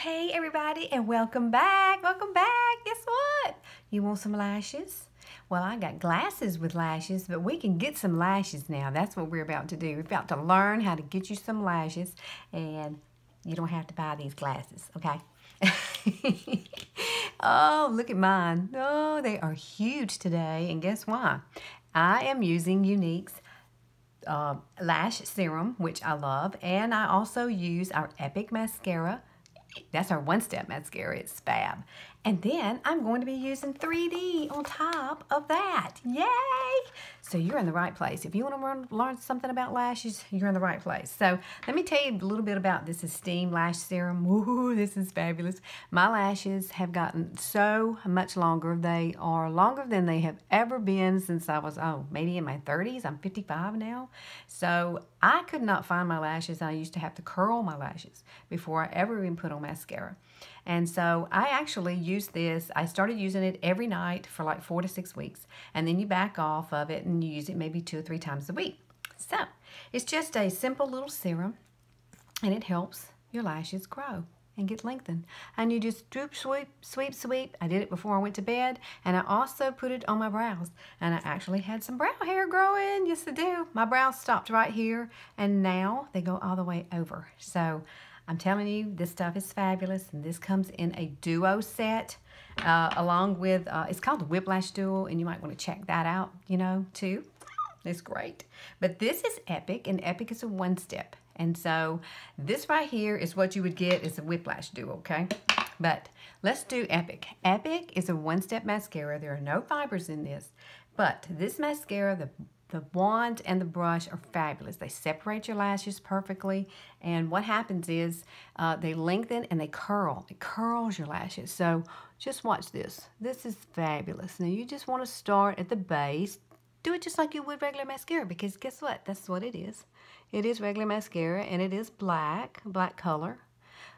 Hey everybody, and welcome back. Welcome back. Guess what? You want some lashes? Well, I got glasses with lashes, but we can get some lashes now. That's what we're about to do. We're about to learn how to get you some lashes, and you don't have to buy these glasses, okay? Oh, look at mine. Oh, they are huge today, and guess why? I am using Younique's Lash Serum, which I love, and I also use our Epic Mascara. That's our one-step mascara. It's fab. And then I'm going to be using 3D on top of that. Yay! So you're in the right place. If you want to learn something about lashes, you're in the right place. So let me tell you a little bit about this Esteem Lash Serum. Ooh, this is fabulous. My lashes have gotten so much longer. They are longer than they have ever been since I was, maybe in my 30s. I'm 55 now. So I could not find my lashes. I used to have to curl my lashes before I ever even put on mascara. And so I actually use this. I started using it every night for like 4 to 6 weeks. And then you back off of it and you use it maybe 2 or 3 times a week. So it's just a simple little serum, and it helps your lashes grow and get lengthened. And you just droop, sweep, sweep, sweep. I did it before I went to bed, and I also put it on my brows. And I actually had some brow hair growing. Yes, I do. My brows stopped right here, and now they go all the way over. So I'm telling you, this stuff is fabulous, and this comes in a duo set along with, it's called the Whiplash Duo, and you might want to check that out, too. It's great. But this is Epic, and Epic is a one-step. And so this right here is what you would get as a Whiplash Duo, okay? But let's do Epic. Epic is a one-step mascara. There are no fibers in this. But this mascara, the wand and the brush are fabulous. They separate your lashes perfectly. And what happens is they lengthen and they curl. It curls your lashes. So just watch this. This is fabulous. Now you just want to start at the base. Do it just like you would regular mascara, because guess what? That's what it is. It is regular mascara, and it is black color.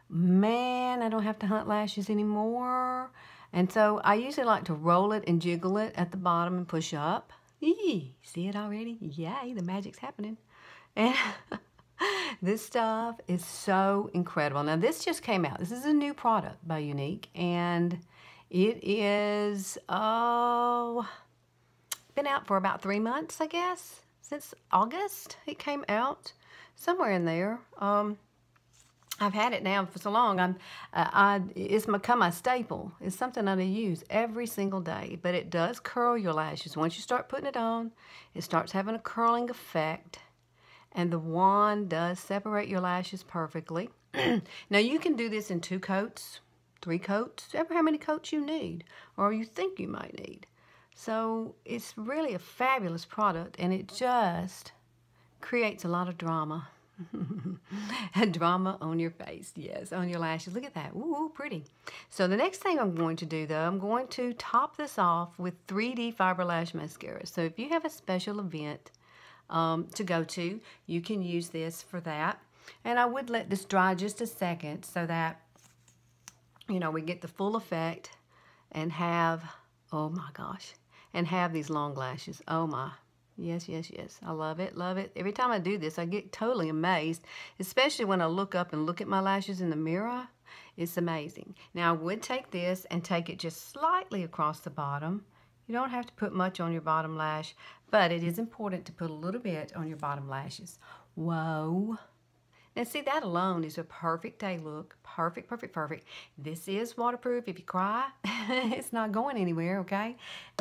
Man, I don't have to hunt lashes anymore. And so I usually like to roll it and jiggle it at the bottom and push up. Eee, see it already? Yay, the magic's happening. And this stuff is so incredible. Now, this just came out. This is a new product by Younique, and it is, been out for about 3 months, I guess. Since August it came out, somewhere in there. I've had it now for so long. It's become my staple. It's something that I use every single day. But it does curl your lashes. Once you start putting it on, it starts having a curling effect. And the wand does separate your lashes perfectly. Now you can do this in 2 coats, 3 coats, ever how many coats you need, or you think you might need. So it's really a fabulous product, and it just creates a lot of drama. Drama on your face, yes, on your lashes. Look at that. Ooh, pretty. So the next thing I'm going to do, though, I'm going to top this off with 3D Fiber Lash Mascara. So if you have a special event to go to, you can use this for that. And I would let this dry just a second so that, we get the full effect and have, oh my gosh, and have these long lashes. Oh my. Yes, yes, yes. I love it, love it. Every time I do this, I get totally amazed, especially when I look up and look at my lashes in the mirror. It's amazing. Now, I would take this and take it just slightly across the bottom. You don't have to put much on your bottom lash, but it is important to put a little bit on your bottom lashes. Whoa. Now, see, that alone is a perfect day look. Perfect, perfect, perfect. This is waterproof. If you cry, it's not going anywhere, okay?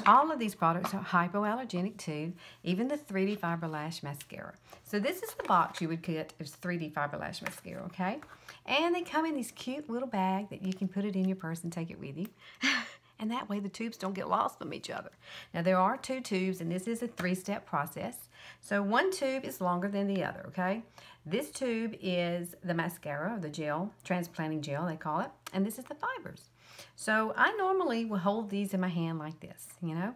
All of these products are hypoallergenic, too, even the 3D Fiber Lash Mascara. So this is the box you would get as 3D Fiber Lash Mascara, okay? And they come in this cute little bag that you can put it in your purse and take it with you. And that way the tubes don't get lost from each other. Now, there are 2 tubes, and this is a 3-step process. So one tube is longer than the other, okay? This tube is the mascara, or the gel, transplanting gel, they call it. And this is the fibers. So I normally will hold these in my hand like this,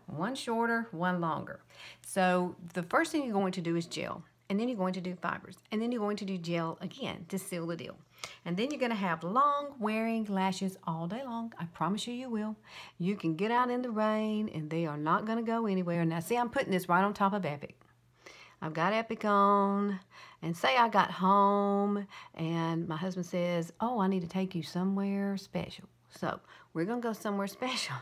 one shorter, one longer. So the first thing you're going to do is gel. And then you're going to do fibers. And then you're going to do gel again to seal the deal. And then you're going to have long wearing lashes all day long. I promise you will. You can get out in the rain and they are not going to go anywhere. Now see, I'm putting this right on top of Epic. I've got Epic on, and say I got home and my husband says, oh, I need to take you somewhere special. So we're going to go somewhere special.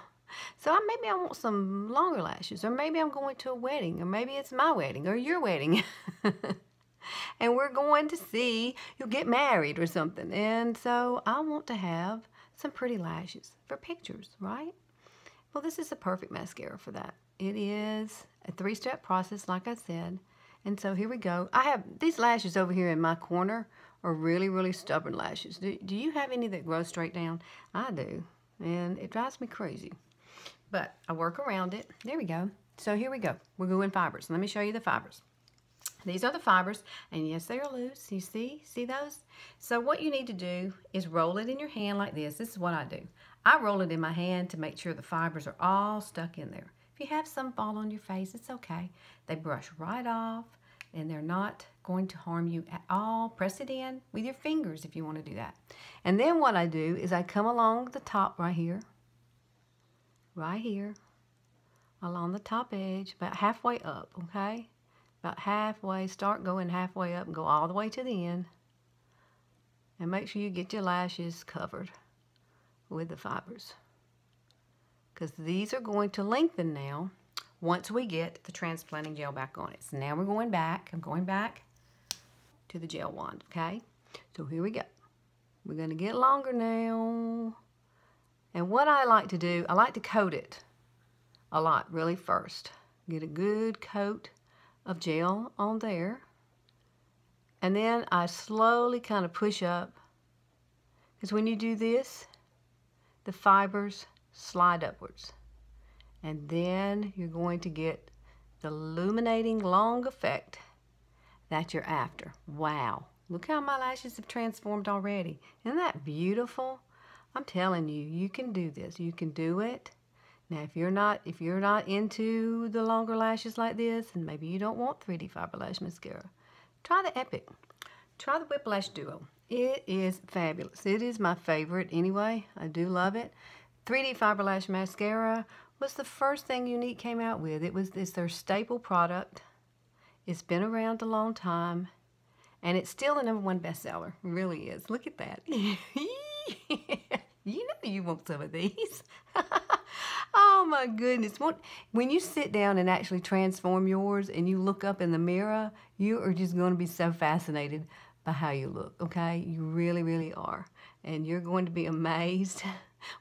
So maybe I want some longer lashes, or maybe I'm going to a wedding, or maybe it's my wedding or your wedding. And we're going to see you get married or something. And so I want to have some pretty lashes for pictures, right? Well, this is a perfect mascara for that. It is a 3-step process, like I said. And so here we go. I have these lashes over here in my corner are really, really stubborn lashes. Do you have any that grow straight down? I do. And it drives me crazy. But I work around it. There we go. So here we go. We're going fibers. Let me show you the fibers. These are the fibers, and yes, they are loose. You see those? So what you need to do is roll it in your hand like this. This is what I do. I roll it in my hand to make sure the fibers are all stuck in there. If you have some fall on your face, it's okay. They brush right off, and they're not going to harm you at all. Press it in with your fingers if you want to do that. And then what I do is I come along the top right here, along the top edge, about halfway up, okay? About halfway, start going halfway up and go all the way to the end. And make sure you get your lashes covered with the fibers, because these are going to lengthen now once we get the transplanting gel back on it. So now we're going back. I'm going back to the gel wand, okay? So here we go. We're going to get longer now. And what I like to do, I like to coat it a lot really first. Get a good coat of gel on there, and then I slowly kind of push up, because when you do this, the fibers slide upwards, and then you're going to get the illuminating long effect that you're after. Wow, look how my lashes have transformed already. Isn't that beautiful? I'm telling you, you can do this. You can do it. Now, if you're not into the longer lashes like this, and maybe you don't want 3D Fiber Lash Mascara, try the Epic. Try the Whiplash Duo. It is fabulous. It is my favorite anyway. I do love it. 3D Fiber Lash Mascara was the first thing Younique came out with. It's their staple product. It's been around a long time, and it's still the #1 bestseller. It really is. Look at that. You know you want some of these. Oh my goodness. When you sit down and actually transform yours and you look up in the mirror, you are just going to be so fascinated by how you look, okay? You really, really are. And you're going to be amazed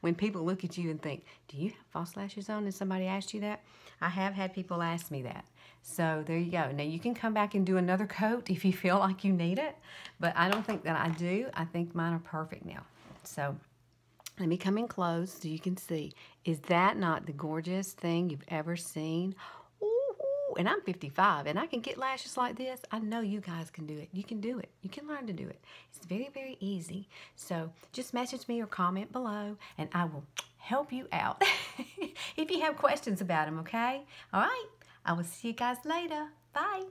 when people look at you and think, do you have false lashes on? And somebody asked you that? I have had people ask me that. So there you go. Now you can come back and do another coat if you feel like you need it, but I don't think that I do. I think mine are perfect now. So let me come in close so you can see. Is that not the gorgeous thing you've ever seen? Ooh, and I'm 55 and I can get lashes like this. I know you guys can do it. You can do it. You can learn to do it. It's very, very easy. So just message me or comment below and I will help you out if you have questions about them, okay? All right. I will see you guys later. Bye.